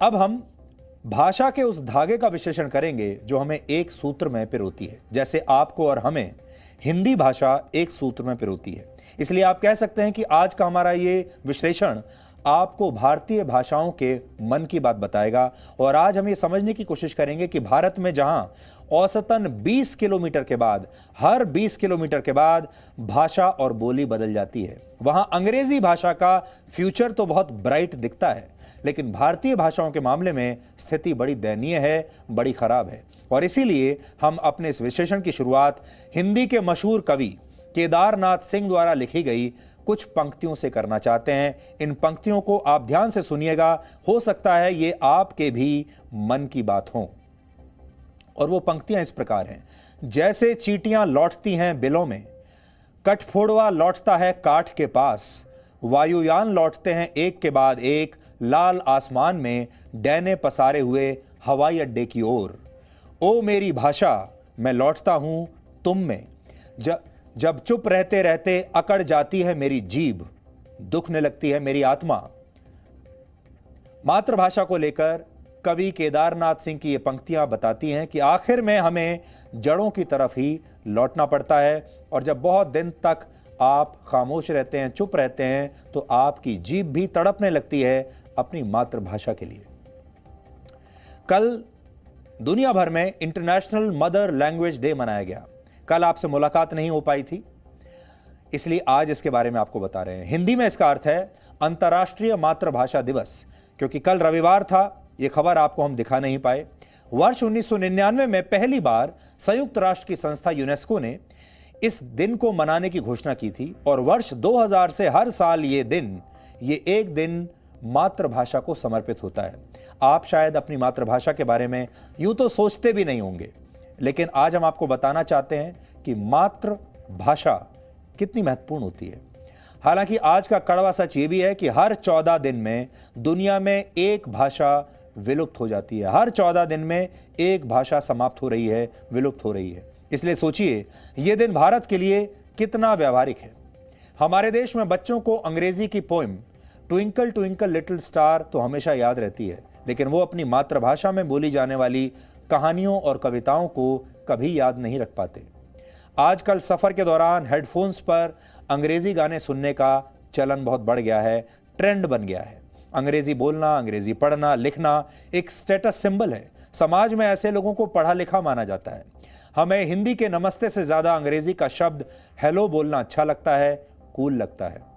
अब हम भाषा के उस धागे का विश्लेषण करेंगे जो हमें एक सूत्र में पिरोती है। जैसे आपको और हमें हिंदी भाषा एक सूत्र में पिरोती है, इसलिए आप कह सकते हैं कि आज का हमारा ये विश्लेषण आपको भारतीय भाषाओं के मन की बात बताएगा। और आज हम ये समझने की कोशिश करेंगे कि भारत में जहां औसतन 20 किलोमीटर के बाद, हर 20 किलोमीटर के बाद भाषा और बोली बदल जाती है, वहां अंग्रेजी भाषा का फ्यूचर तो बहुत ब्राइट दिखता है, लेकिन भारतीय भाषाओं के मामले में स्थिति बड़ी दयनीय है, बड़ी खराब है। और इसीलिए हम अपने इस विश्लेषण की शुरुआत हिंदी के मशहूर कवि केदारनाथ सिंह द्वारा लिखी गई कुछ पंक्तियों से करना चाहते हैं। इन पंक्तियों को आप ध्यान से सुनिएगा, हो सकता है ये आपके भी मन की बात हो। और वो पंक्तियां इस प्रकार हैं। जैसे चींटियां लौटती हैं बिलों में, कठफोड़वा लौटता है काठ के पास, वायुयान लौटते हैं एक के बाद एक, लाल आसमान में डैने पसारे हुए हवाई अड्डे की ओर। ओ मेरी भाषा, मैं लौटता हूं तुम में, जब चुप रहते रहते अकड़ जाती है मेरी जीभ, दुखने लगती है मेरी आत्मा। मातृभाषा को लेकर कवि केदारनाथ सिंह की ये पंक्तियां बताती हैं कि आखिर में हमें जड़ों की तरफ ही लौटना पड़ता है, और जब बहुत दिन तक आप खामोश रहते हैं, चुप रहते हैं, तो आपकी जीभ भी तड़पने लगती है अपनी मातृभाषा के लिए। कल दुनिया भर में इंटरनेशनल मदर लैंग्वेज डे मनाया गया। कल आपसे मुलाकात नहीं हो पाई थी, इसलिए आज इसके बारे में आपको बता रहे हैं। हिंदी में इसका अर्थ है अंतर्राष्ट्रीय मातृभाषा दिवस, क्योंकि कल रविवार था, यह खबर आपको हम दिखा नहीं पाए। वर्ष 1999 में पहली बार संयुक्त राष्ट्र की संस्था यूनेस्को ने इस दिन को मनाने की घोषणा की थी, और वर्ष 2000 से हर साल ये एक दिन मातृभाषा को समर्पित होता है। आप शायद अपनी मातृभाषा के बारे में यूं तो सोचते भी नहीं होंगे, लेकिन आज हम आपको बताना चाहते हैं कि मातृभाषा कितनी महत्वपूर्ण होती है। हालांकि आज का कड़वा सच ये भी है कि हर 14 दिन में दुनिया में एक भाषा विलुप्त हो जाती है। हर 14 दिन में एक भाषा समाप्त हो रही है, विलुप्त हो रही है। इसलिए सोचिए यह दिन भारत के लिए कितना व्यावहारिक है। हमारे देश में बच्चों को अंग्रेजी की poem twinkle twinkle little star तो हमेशा याद रहती है, लेकिन वो अपनी मातृभाषा में बोली जाने वाली कहानियों और कविताओं को कभी याद नहीं रख पाते। आजकल सफर के दौरान हेडफोन्स पर अंग्रेजी गाने सुनने का चलन बहुत बढ़ गया है, ट्रेंड बन गया है। अंग्रेजी बोलना, अंग्रेजी पढ़ना, लिखना एक स्टेटस सिंबल है। समाज में ऐसे लोगों को पढ़ा लिखा माना जाता है। हमें हिंदी के नमस्ते से ज्यादा अंग्रेजी का शब्द हेलो बोलना अच्छा लगता है, कूल लगता है।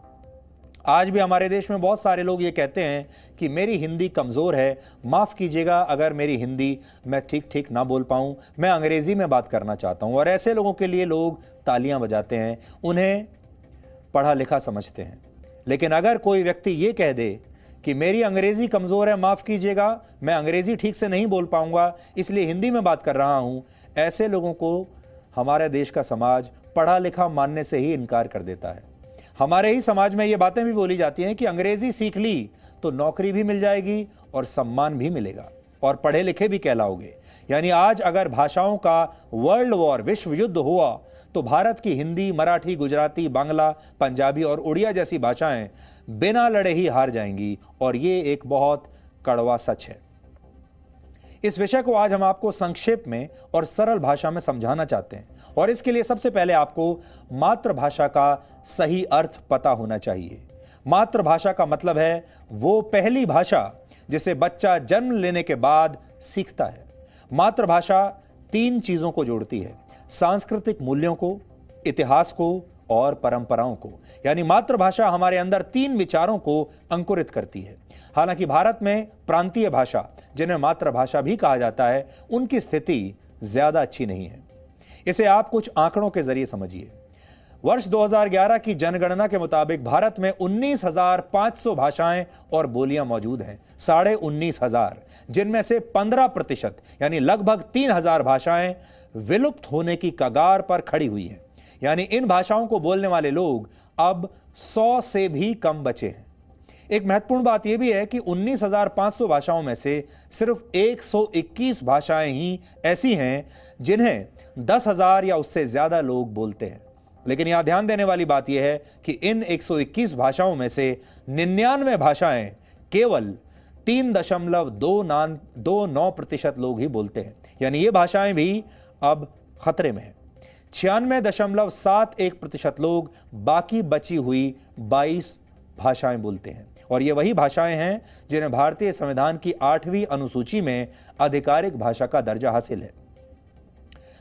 आज भी हमारे देश में बहुत सारे लोग ये कहते हैं कि मेरी हिंदी कमज़ोर है, माफ़ कीजिएगा अगर मेरी हिंदी मैं ठीक ठीक ना बोल पाऊँ, मैं अंग्रेज़ी में बात करना चाहता हूँ। और ऐसे लोगों के लिए लोग तालियां बजाते हैं, उन्हें पढ़ा लिखा समझते हैं। लेकिन अगर कोई व्यक्ति ये कह दे कि मेरी अंग्रेज़ी कमज़ोर है, माफ़ कीजिएगा मैं अंग्रेज़ी ठीक से नहीं बोल पाऊँगा, इसलिए हिंदी में बात कर रहा हूँ, ऐसे लोगों को हमारे देश का समाज पढ़ा लिखा मानने से ही इनकार कर देता है। हमारे ही समाज में ये बातें भी बोली जाती हैं कि अंग्रेजी सीख ली तो नौकरी भी मिल जाएगी और सम्मान भी मिलेगा और पढ़े लिखे भी कहलाओगे। यानी आज अगर भाषाओं का वर्ल्ड वॉर, विश्व युद्ध हुआ, तो भारत की हिंदी, मराठी, गुजराती, बांग्ला, पंजाबी और उड़िया जैसी भाषाएं बिना लड़े ही हार जाएंगी, और ये एक बहुत कड़वा सच है। इस विषय को आज हम आपको संक्षेप में और सरल भाषा में समझाना चाहते हैं, और इसके लिए सबसे पहले आपको मातृभाषा का सही अर्थ पता होना चाहिए। मातृभाषा का मतलब है वो पहली भाषा जिसे बच्चा जन्म लेने के बाद सीखता है। मातृभाषा 3 चीजों को जोड़ती है: सांस्कृतिक मूल्यों को, इतिहास को और परंपराओं को। यानी मातृभाषा हमारे अंदर 3 विचारों को अंकुरित करती है। हालांकि भारत में प्रांतीय भाषा, जिन्हें मातृभाषा भी कहा जाता है, उनकी स्थिति ज्यादा अच्छी नहीं है। इसे आप कुछ आंकड़ों के जरिए समझिए। वर्ष 2011 की जनगणना के मुताबिक भारत में 19,500 भाषाएं और बोलियां मौजूद हैं, 19,500, जिनमें से 15% यानी लगभग 3,000 भाषाएं विलुप्त होने की कगार पर खड़ी हुई हैं। यानी इन भाषाओं को बोलने वाले लोग अब 100 से भी कम बचे हैं। एक महत्वपूर्ण बात यह भी है कि 19,500 भाषाओं में से सिर्फ 121 भाषाएं ही ऐसी हैं जिन्हें 10,000 या उससे ज्यादा लोग बोलते हैं। लेकिन यहां ध्यान देने वाली बात यह है कि इन 121 भाषाओं में से 99 भाषाएं केवल 3.29% लोग ही बोलते हैं, यानी ये भाषाएं भी अब खतरे में हैं। 96.71% लोग बाकी बची हुई 22 भाषाएं बोलते हैं, और ये वही भाषाएं हैं जिन्हें भारतीय संविधान की 8वीं अनुसूची में आधिकारिक भाषा का दर्जा हासिल है।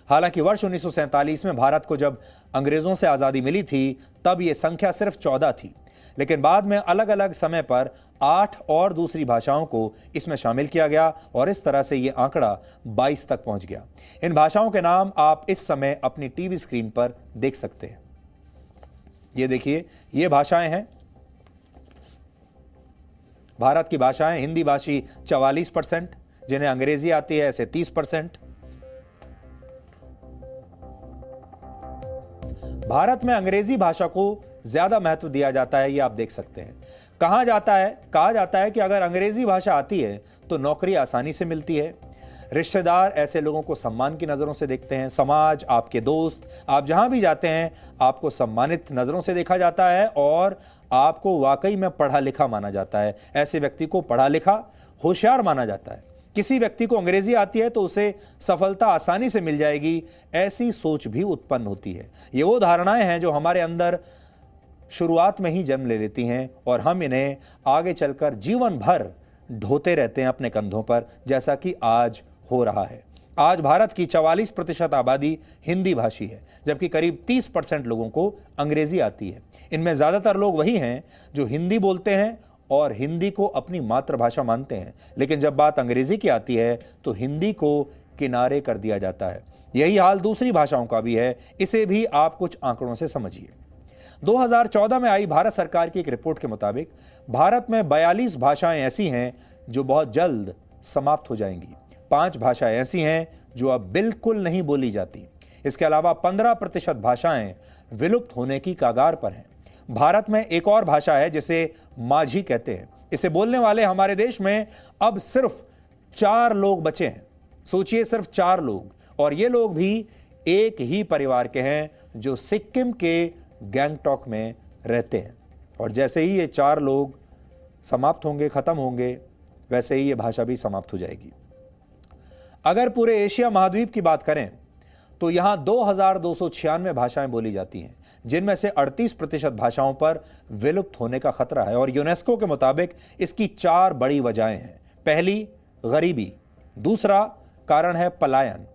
हालांकि वर्ष 1947 में भारत को जब अंग्रेजों से आजादी मिली थी तब यह संख्या सिर्फ 14 थी, लेकिन बाद में अलग अलग समय पर 8 और दूसरी भाषाओं को इसमें शामिल किया गया और इस तरह से यह आंकड़ा 22 तक पहुंच गया। इन भाषाओं के नाम आप इस समय अपनी टीवी स्क्रीन पर देख सकते हैं। ये देखिए, ये भाषाएं हैं भारत की भाषाएं। हिंदी भाषी 44%, जिन्हें अंग्रेजी आती है ऐसे 30%। भारत में अंग्रेजी भाषा को ज्यादा महत्व दिया जाता है, ये आप देख सकते हैं। कहा जाता है कि अगर अंग्रेजी भाषा आती है तो नौकरी आसानी से मिलती है। रिश्तेदार ऐसे लोगों को सम्मान की नजरों से देखते हैं। समाज, आपके दोस्त, आप जहां भी जाते हैं आपको सम्मानित नजरों से देखा जाता है और आपको वाकई में पढ़ा लिखा माना जाता है। ऐसे व्यक्ति को पढ़ा लिखा, होशियार माना जाता है। किसी व्यक्ति को अंग्रेजी आती है तो उसे सफलता आसानी से मिल जाएगी, ऐसी सोच भी उत्पन्न होती है। ये वो धारणाएं हैं जो हमारे अंदर शुरुआत में ही जन्म ले लेती हैं और हम इन्हें आगे चलकर जीवन भर ढोते रहते हैं अपने कंधों पर, जैसा कि आज हो रहा है। आज भारत की 44% आबादी हिंदी भाषी है, जबकि करीब 30% लोगों को अंग्रेजी आती है। इनमें ज्यादातर लोग वही हैं जो हिंदी बोलते हैं और हिंदी को अपनी मातृभाषा मानते हैं, लेकिन जब बात अंग्रेजी की आती है तो हिंदी को किनारे कर दिया जाता है। यही हाल दूसरी भाषाओं का भी है। इसे भी आप कुछ आंकड़ों से समझिए। 2014 में आई भारत सरकार की एक रिपोर्ट के मुताबिक भारत में 42 भाषाएं ऐसी हैं जो बहुत जल्द समाप्त हो जाएंगी। 5 भाषाएं ऐसी हैं जो अब बिल्कुल नहीं बोली जाती। इसके अलावा 15% भाषाएं विलुप्त होने की कगार पर हैं। भारत में एक और भाषा है जिसे माझी कहते हैं। इसे बोलने वाले हमारे देश में अब सिर्फ 4 लोग बचे हैं। सोचिए, सिर्फ 4 लोग, और ये लोग भी एक ही परिवार के हैं जो सिक्किम के गैंगटॉक में रहते हैं। और जैसे ही ये 4 लोग समाप्त होंगे, खत्म होंगे, वैसे ही ये भाषा भी समाप्त हो जाएगी। अगर पूरे एशिया महाद्वीप की बात करें तो यहां 2296 भाषाएं बोली जाती हैं, जिनमें से 38% भाषाओं पर विलुप्त होने का खतरा है। और यूनेस्को के मुताबिक इसकी 4 बड़ी वजहें हैं। पहली, गरीबी। दूसरा कारण है पलायन।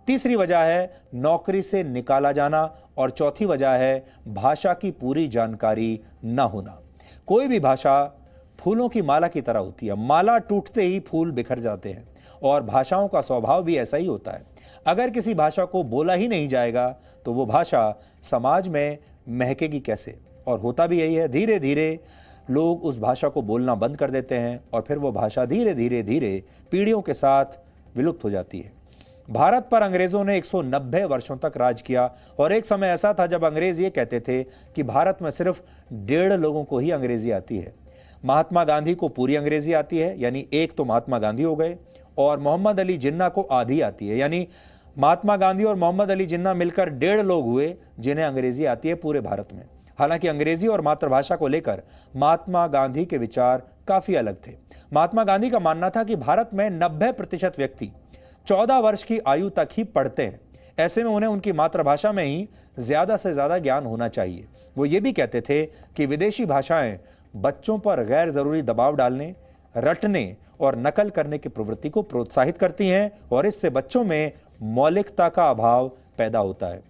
तीसरी वजह है नौकरी से निकाला जाना, और चौथी वजह है भाषा की पूरी जानकारी न होना। कोई भी भाषा फूलों की माला की तरह होती है। माला टूटते ही फूल बिखर जाते हैं, और भाषाओं का स्वभाव भी ऐसा ही होता है। अगर किसी भाषा को बोला ही नहीं जाएगा तो वो भाषा समाज में महकेगी कैसे? और होता भी यही है। धीरे धीरे लोग उस भाषा को बोलना बंद कर देते हैं और फिर वो भाषा धीरे धीरे पीढ़ियों के साथ विलुप्त हो जाती है। भारत पर अंग्रेजों ने 190 वर्षों तक राज किया, और एक समय ऐसा था जब अंग्रेज ये कहते थे कि भारत में सिर्फ 1.5 लोगों को ही अंग्रेजी आती है। महात्मा गांधी को पूरी अंग्रेजी आती है, यानी एक तो महात्मा गांधी हो गए, और मोहम्मद अली जिन्ना को आधी आती है, यानी महात्मा गांधी और मोहम्मद अली जिन्ना मिलकर 1.5 लोग हुए जिन्हें अंग्रेजी आती है पूरे भारत में। हालांकि अंग्रेजी और मातृभाषा को लेकर महात्मा गांधी के विचार काफी अलग थे। महात्मा गांधी का मानना था कि भारत में 90% व्यक्ति 14 वर्ष की आयु तक ही पढ़ते हैं। ऐसे में उन्हें उनकी मातृभाषा में ही ज्यादा से ज्यादा ज्ञान होना चाहिए। वो ये भी कहते थे कि विदेशी भाषाएं बच्चों पर गैर जरूरी दबाव डालने, रटने और नकल करने की प्रवृत्ति को प्रोत्साहित करती हैं, और इससे बच्चों में मौलिकता का अभाव पैदा होता है।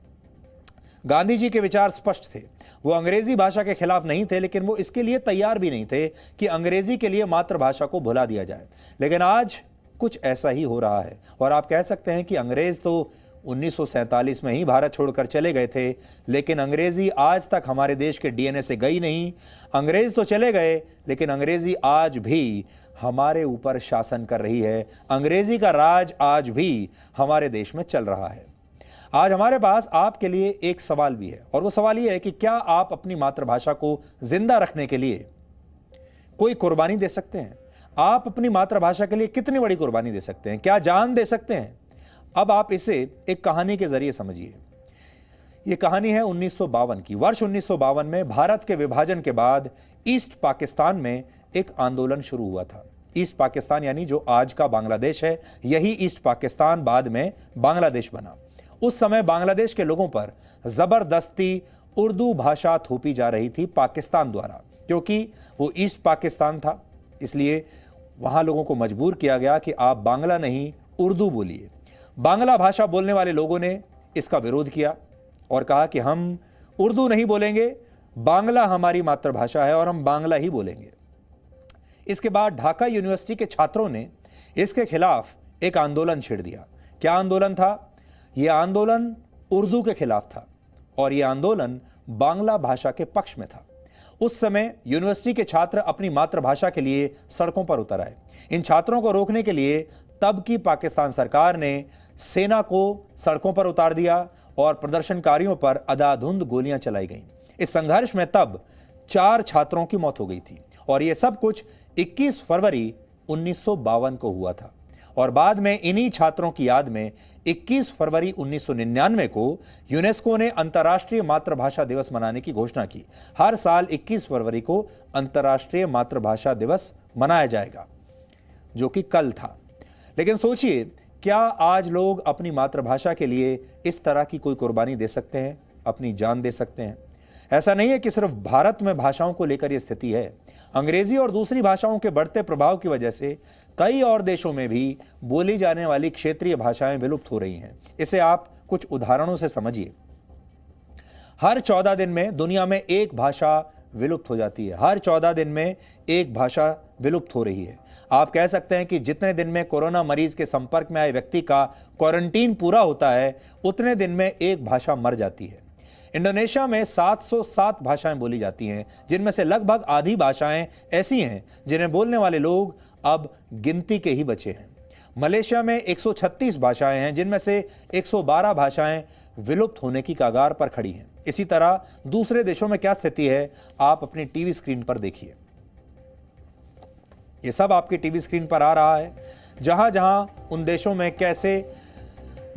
गांधी जी के विचार स्पष्ट थे। वो अंग्रेजी भाषा के खिलाफ नहीं थे, लेकिन वो इसके लिए तैयार भी नहीं थे कि अंग्रेजी के लिए मातृभाषा को भुला दिया जाए। लेकिन आज कुछ ऐसा ही हो रहा है, और आप कह सकते हैं कि अंग्रेज तो 1947 में ही भारत छोड़कर चले गए थे, लेकिन अंग्रेजी आज तक हमारे देश के डीएनए से गई नहीं। अंग्रेज तो चले गए, लेकिन अंग्रेजी आज भी हमारे ऊपर शासन कर रही है। अंग्रेजी का राज आज भी हमारे देश में चल रहा है। आज हमारे पास आपके लिए एक सवाल भी है, और वो सवाल ये है कि क्या आप अपनी मातृभाषा को जिंदा रखने के लिए कोई कुर्बानी दे सकते हैं? आप अपनी मातृभाषा के लिए कितनी बड़ी कुर्बानी दे सकते हैं? क्या जान दे सकते हैं? अब आप इसे एक कहानी के जरिए समझिए। यह कहानी है 1952 की। वर्ष 1952 में भारत के विभाजन के बाद ईस्ट पाकिस्तान में एक आंदोलन शुरू हुआ था। ईस्ट पाकिस्तान यानी जो आज का बांग्लादेश है, यही ईस्ट पाकिस्तान बाद में बांग्लादेश बना। उस समय बांग्लादेश के लोगों पर जबरदस्ती उर्दू भाषा थोपी जा रही थी पाकिस्तान द्वारा, क्योंकि वो ईस्ट पाकिस्तान था। इसलिए वहां लोगों को मजबूर किया गया कि आप बांग्ला नहीं उर्दू बोलिए। बांग्ला भाषा बोलने वाले लोगों ने इसका विरोध किया और कहा कि हम उर्दू नहीं बोलेंगे, बांग्ला हमारी मातृभाषा है और हम बांग्ला ही बोलेंगे। इसके बाद ढाका यूनिवर्सिटी के छात्रों ने इसके खिलाफ एक आंदोलन छेड़ दिया। क्या आंदोलन था? यह आंदोलन उर्दू के खिलाफ था और यह आंदोलन बांग्ला भाषा के पक्ष में था। उस समय यूनिवर्सिटी के छात्र अपनी मातृभाषा के लिए सड़कों पर उतर आए। इन छात्रों को रोकने के लिए तब की पाकिस्तान सरकार ने सेना को सड़कों पर उतार दिया और प्रदर्शनकारियों पर अंधाधुंध गोलियां चलाई गईं। इस संघर्ष में तब 4 छात्रों की मौत हो गई थी और यह सब कुछ 21 फरवरी 1952 को हुआ था। और बाद में इन्हीं छात्रों की याद में 21 फरवरी 1999 को यूनेस्को ने अंतर्राष्ट्रीय मातृभाषा दिवस मनाने की घोषणा की। हर साल 21 फरवरी को अंतर्राष्ट्रीय मातृभाषा दिवस मनाया जाएगा, जो कि कल था। लेकिन सोचिए, क्या आज लोग अपनी मातृभाषा के लिए इस तरह की कोई कुर्बानी दे सकते हैं, अपनी जान दे सकते हैं? ऐसा नहीं है कि सिर्फ भारत में भाषाओं को लेकर यह स्थिति है। अंग्रेजी और दूसरी भाषाओं के बढ़ते प्रभाव की वजह से कई और देशों में भी बोली जाने वाली क्षेत्रीय भाषाएं विलुप्त हो रही हैं। इसे आप कुछ उदाहरणों से समझिए। हर 14 दिन में दुनिया में एक भाषा विलुप्त हो जाती है। हर 14 दिन में एक भाषा विलुप्त हो रही है। आप कह सकते हैं कि जितने दिन में कोरोना मरीज के संपर्क में आए व्यक्ति का क्वारंटीन पूरा होता है, उतने दिन में एक भाषा मर जाती है। इंडोनेशिया में 707 भाषाएं बोली जाती हैं, जिनमें से लगभग आधी भाषाएं ऐसी हैं जिन्हें बोलने वाले लोग अब गिनती के ही बचे हैं। मलेशिया में 136 भाषाएं हैं, जिनमें से 112 भाषाएं विलुप्त होने की कगार पर खड़ी हैं। इसी तरह दूसरे देशों में क्या स्थिति है, आप अपनी टीवी स्क्रीन पर देखिए। ये सब आपकी टीवी स्क्रीन पर आ रहा है, जहां जहां उन देशों में कैसे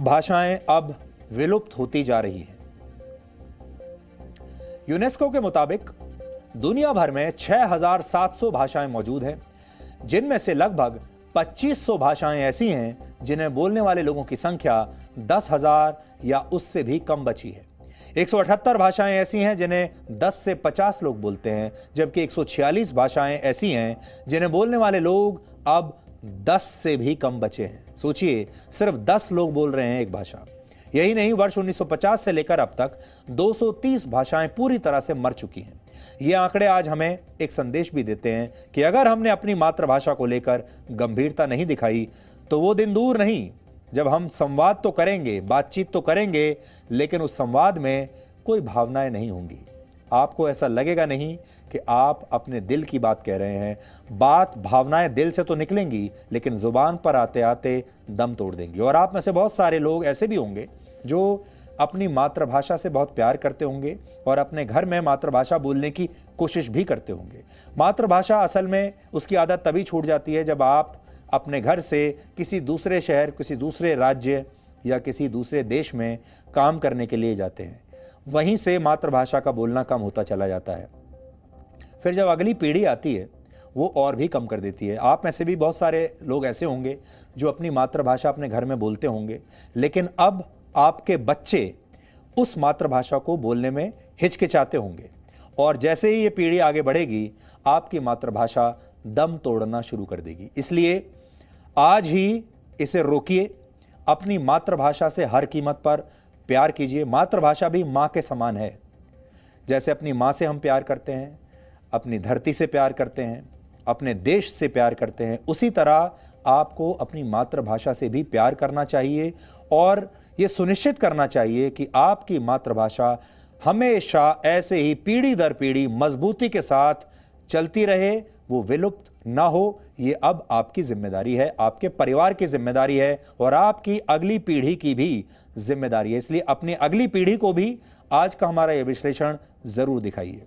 भाषाएं अब विलुप्त होती जा रही हैं। यूनेस्को के मुताबिक दुनिया भर में 6700 भाषाएं मौजूद हैं, जिनमें से लगभग 2500 भाषाएं ऐसी हैं जिन्हें बोलने वाले लोगों की संख्या 10,000 या उससे भी कम बची है। 178 भाषाएं ऐसी हैं जिन्हें 10 से 50 लोग बोलते हैं, जबकि 146 भाषाएं ऐसी हैं जिन्हें बोलने वाले लोग अब 10 से भी कम बचे हैं। सोचिए, सिर्फ 10 लोग बोल रहे हैं एक भाषा। यही नहीं, वर्ष 1950 से लेकर अब तक 230 भाषाएं पूरी तरह से मर चुकी हैं। ये आंकड़े आज हमें एक संदेश भी देते हैं कि अगर हमने अपनी मातृभाषा को लेकर गंभीरता नहीं दिखाई, तो वो दिन दूर नहीं जब हम संवाद तो करेंगे, बातचीत तो करेंगे, लेकिन उस संवाद में कोई भावनाएं नहीं होंगी। आपको ऐसा लगेगा नहीं कि आप अपने दिल की बात कह रहे हैं। बात, भावनाएं दिल से तो निकलेंगी, लेकिन जुबान पर आते आते दम तोड़ देंगी। और आप में से बहुत सारे लोग ऐसे भी होंगे जो अपनी मातृभाषा से बहुत प्यार करते होंगे और अपने घर में मातृभाषा बोलने की कोशिश भी करते होंगे। मातृभाषा असल में उसकी आदत तभी छूट जाती है जब आप अपने घर से किसी दूसरे शहर, किसी दूसरे राज्य या किसी दूसरे देश में काम करने के लिए जाते हैं। वहीं से मातृभाषा का बोलना कम होता चला जाता है। फिर जब अगली पीढ़ी आती है, वो और भी कम कर देती है। आप में से भी बहुत सारे लोग ऐसे होंगे जो अपनी मातृभाषा अपने घर में बोलते होंगे, लेकिन अब आपके बच्चे उस मातृभाषा को बोलने में हिचकिचाते होंगे। और जैसे ही ये पीढ़ी आगे बढ़ेगी, आपकी मातृभाषा दम तोड़ना शुरू कर देगी। इसलिए आज ही इसे रोकिए। अपनी मातृभाषा से हर कीमत पर प्यार कीजिए। मातृभाषा भी माँ के समान है। जैसे अपनी माँ से हम प्यार करते हैं, अपनी धरती से प्यार करते हैं, अपने देश से प्यार करते हैं, उसी तरह आपको अपनी मातृभाषा से भी प्यार करना चाहिए और ये सुनिश्चित करना चाहिए कि आपकी मातृभाषा हमेशा ऐसे ही पीढ़ी दर पीढ़ी मजबूती के साथ चलती रहे, वो विलुप्त ना हो। ये अब आपकी जिम्मेदारी है, आपके परिवार की जिम्मेदारी है और आपकी अगली पीढ़ी की भी जिम्मेदारी है। इसलिए अपनी अगली पीढ़ी को भी आज का हमारा यह विश्लेषण जरूर दिखाइए।